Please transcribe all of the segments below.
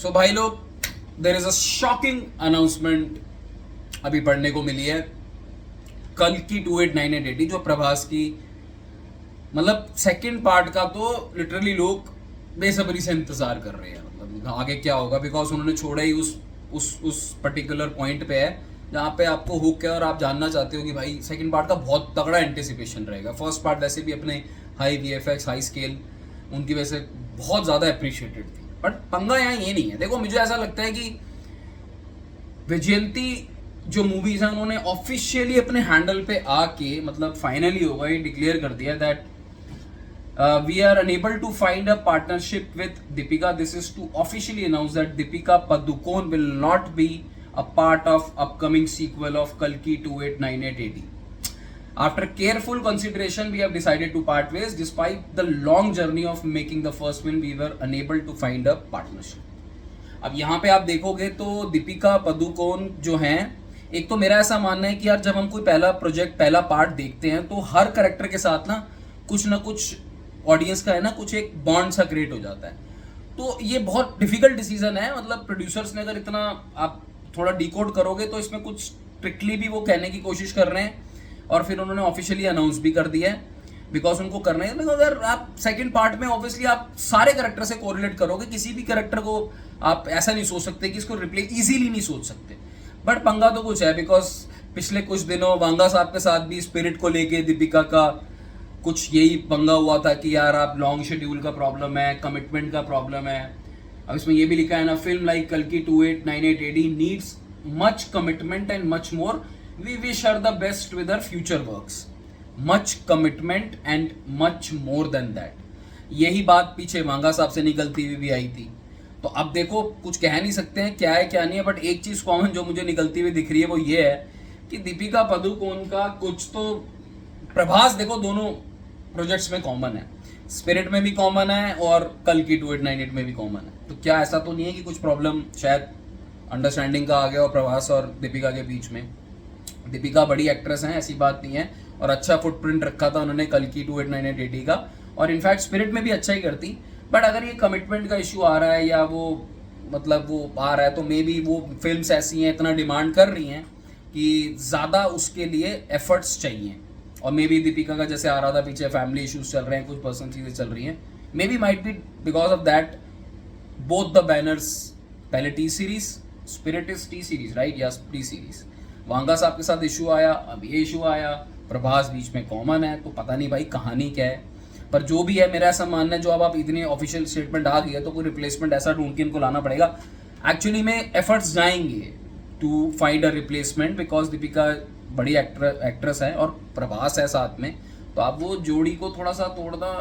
सो भाई लोग, there is a shocking announcement अभी पढ़ने को मिली है। कल की 2898 जो प्रभास की मतलब सेकंड पार्ट का, तो लिटरली लोग बेसब्री से इंतजार कर रहे हैं मतलब आगे क्या होगा, बिकॉज उन्होंने छोड़ा ही उस पर्टिकुलर पॉइंट पे है जहाँ पे आपको हुक है और आप जानना चाहते हो कि भाई सेकंड पार्ट का बहुत तगड़ा एंटिसिपेशन रहेगा। फर्स्ट पार्ट वैसे भी अपने हाई वीएफएक्स हाई स्केल उनकी वजह से बहुत ज़्यादा अप्रिशिएटेड थी, बट पंगा यहाँ ये नहीं है। देखो मुझे ऐसा लगता है कि विजयंती जो मूवीज हैं उन्होंने ऑफिशियली अपने हैंडल पे आके मतलब फाइनली होगा ये डिक्लेयर कर दिया that we are unable to find a partnership with Deepika. This is to officially announce that Deepika Padukone will not be a part of upcoming sequel of Kalki 2898 AD. After careful consideration, we have decided to part ways. Despite the long journey of making the first film, we were unable to find a partnership. अब यहाँ पे आप देखोगे तो दीपिका पदुकोण जो हैं, एक तो मेरा ऐसा मानना है कि यार जब हम कोई पहला प्रोजेक्ट पहला पार्ट देखते हैं तो हर करेक्टर के साथ ना कुछ ऑडियंस का है ना कुछ एक बॉन्ड सा क्रिएट हो जाता है। तो ये बहुत डिफिकल्ट डिसीजन है, मतलब प्रोड्यूसर्स ने अगर इतना आप थोड़ा डिकोड करोगे तो इसमें कुछ स्ट्रिक्टली भी वो कहने की कोशिश कर रहे हैं और फिर उन्होंने ऑफिशियली अनाउंस भी कर दिया है बिकॉज उनको करना है। लेकिन अगर आप सेकंड पार्ट में ऑब्वियसली आप सारे करेक्टर से कोरिलेट करोगे, किसी भी करेक्टर को आप ऐसा नहीं सोच सकते कि इसको रिप्लेस इजीली नहीं सोच सकते। बट पंगा तो कुछ है बिकॉज पिछले कुछ दिनों वांगा साहब के साथ भी स्पिरिट को लेके दीपिका का कुछ यही पंगा हुआ था कि यार आप लॉन्ग शेड्यूल का प्रॉब्लम है, कमिटमेंट का प्रॉब्लम है। अब इसमें ये भी लिखा है ना, फिल्म लाइक कल्कि 2898 AD needs much commitment and much more, we wish her the best with her future works. Much commitment and much more than that, यही बात पीछे वांगा साहब से निकलती हुई भी आई थी। तो अब देखो कुछ कह नहीं सकते हैं क्या है क्या नहीं है, बट एक चीज कॉमन जो मुझे निकलती हुई दिख रही है वो ये है कि दीपिका पदुकोण का कुछ तो प्रभास देखो दोनों प्रोजेक्ट्स में कॉमन है, स्पिरिट में भी कॉमन है और कल की 2898 में भी कॉमन है। तो क्या ऐसा तो नहीं है कि कुछ प्रॉब्लम शायद अंडरस्टैंडिंग का आ गया और प्रभास और दीपिका के बीच में। दीपिका बड़ी एक्ट्रेस हैं, ऐसी बात नहीं है, और अच्छा फुटप्रिंट रखा था उन्होंने कल की 2898 AD का, और इनफैक्ट स्पिरिट में भी अच्छा ही करती। बट अगर ये कमिटमेंट का इशू आ रहा है या वो मतलब वो आ रहा है तो मे बी वो फिल्म्स ऐसी हैं इतना डिमांड कर रही हैं कि ज़्यादा उसके लिए एफर्ट्स चाहिए। और मे बी दीपिका का जैसे आ रहा था पीछे फैमिली इश्यूज चल रहे हैं, कुछ पर्सनल चीज़ें चल रही हैं, may be might be because of that both the banners, पहले T Series spirit is T Series right या टी सीरीज, वांगा साहब के साथ इशू आया, अब ये इशू आया, प्रभास बीच में कॉमन है, तो पता नहीं भाई कहानी क्या है। पर जो भी है मेरा ऐसा मानना है जो अब आप इतनी ऑफिशियल स्टेटमेंट आ गई है तो कोई रिप्लेसमेंट ऐसा ढूंढ के इनको लाना पड़ेगा। एक्चुअली में एफर्ट्स जाएंगे to find a replacement because Deepika बड़ी एक्ट्रेस है और प्रभास है साथ में, तो आप वो जोड़ी को थोड़ा सा तोड़ना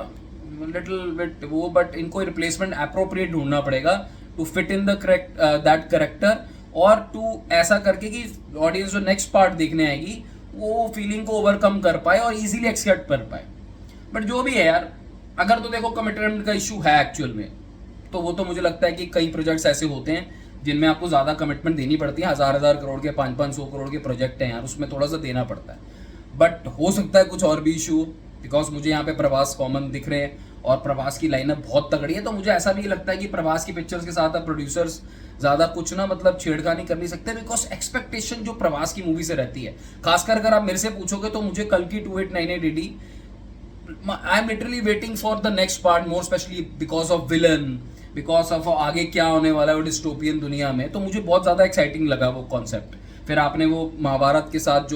लिटिल बिट वो, बट इनको रिप्लेसमेंट अप्रोप्रिएट ढूंढना पड़ेगा to fit in the correct that character, और टू ऐसा करके कि ऑडियंस जो नेक्स्ट पार्ट देखने आएगी वो फीलिंग को ओवरकम कर पाए और इजीली एक्सेप्ट कर पाए। बट जो भी है यार, अगर तो देखो कमिटमेंट का इशू है एक्चुअल में, तो वो तो मुझे लगता है कि कई प्रोजेक्ट्स ऐसे होते हैं जिनमें आपको ज़्यादा कमिटमेंट देनी पड़ती है, हज़ार करोड़ के 500 करोड़ के प्रोजेक्ट हैं यार, उसमें थोड़ा सा देना पड़ता है। बट हो सकता है कुछ और भी इशू, बिकॉज मुझे यहाँ पे प्रभास कॉमन दिख रहे हैं और प्रभास की लाइनअप बहुत तगड़ी है, तो मुझे ऐसा भी लगता है कि प्रभास की पिक्चर्स के साथ अब प्रोड्यूसर्स ज़्यादा कुछ ना मतलब छेड़खानी कर नहीं सकते, बिकॉज एक्सपेक्टेशन जो प्रभास की मूवी से रहती है, खासकर अगर आप मेरे से पूछोगे तो मुझे कल की 2898 AD I am literally waiting for the next part, more specially because of villain, because of आगे क्या होने वाला है वो डिस्टोपियन दुनिया में, तो मुझे बहुत ज़्यादा एक्साइटिंग लगा वो कॉन्सेप्ट। फिर आपने वो महाभारत के साथ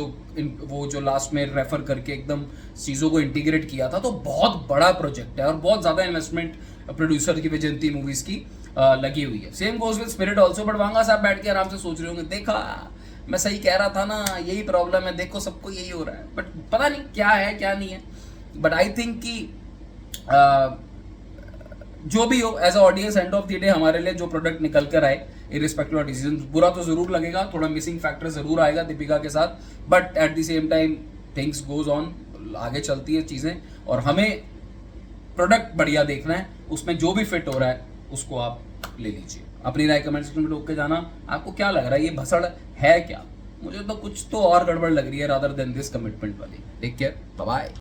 वो जो लास्ट में रेफर करके एकदम चीज़ों को इंटीग्रेट किया था, तो बहुत बड़ा प्रोजेक्ट है और बहुत ज़्यादा इन्वेस्टमेंट प्रोड्यूसर की विजयंती मूवीज़ की लगी हुई है। Same goes with spirit also, but Vanga साहब बैठ के आराम से सोच रहे होंगे, देखा मैं सही कह रहा था ना, यही प्रॉब्लम है, देखो सबको यही हो रहा है, बट पता नहीं क्या है क्या नहीं है। बट आई थिंक कि जो भी हो as a audience and of the day हमारे लिए जो प्रोडक्ट निकल कर आए, इरिस्पेक्टिव ऑफ डिसीजन, बुरा तो जरूर लगेगा, थोड़ा मिसिंग फैक्टर जरूर आएगा दीपिका के साथ, but at the same time things goes on, आगे चलती है चीज़ें और हमें प्रोडक्ट बढ़िया देखना है, उसमें जो भी फिट हो रहा है उसको आप ले लीजिए। अपनी राय कमेंट सेक्शन में लोग के जाना, आपको क्या लग रहा है, ये भसड़ है क्या? मुझे तो कुछ तो और गड़बड़ लग रही है रादर देन दिस कमिटमेंट वाली। Take care, bye bye.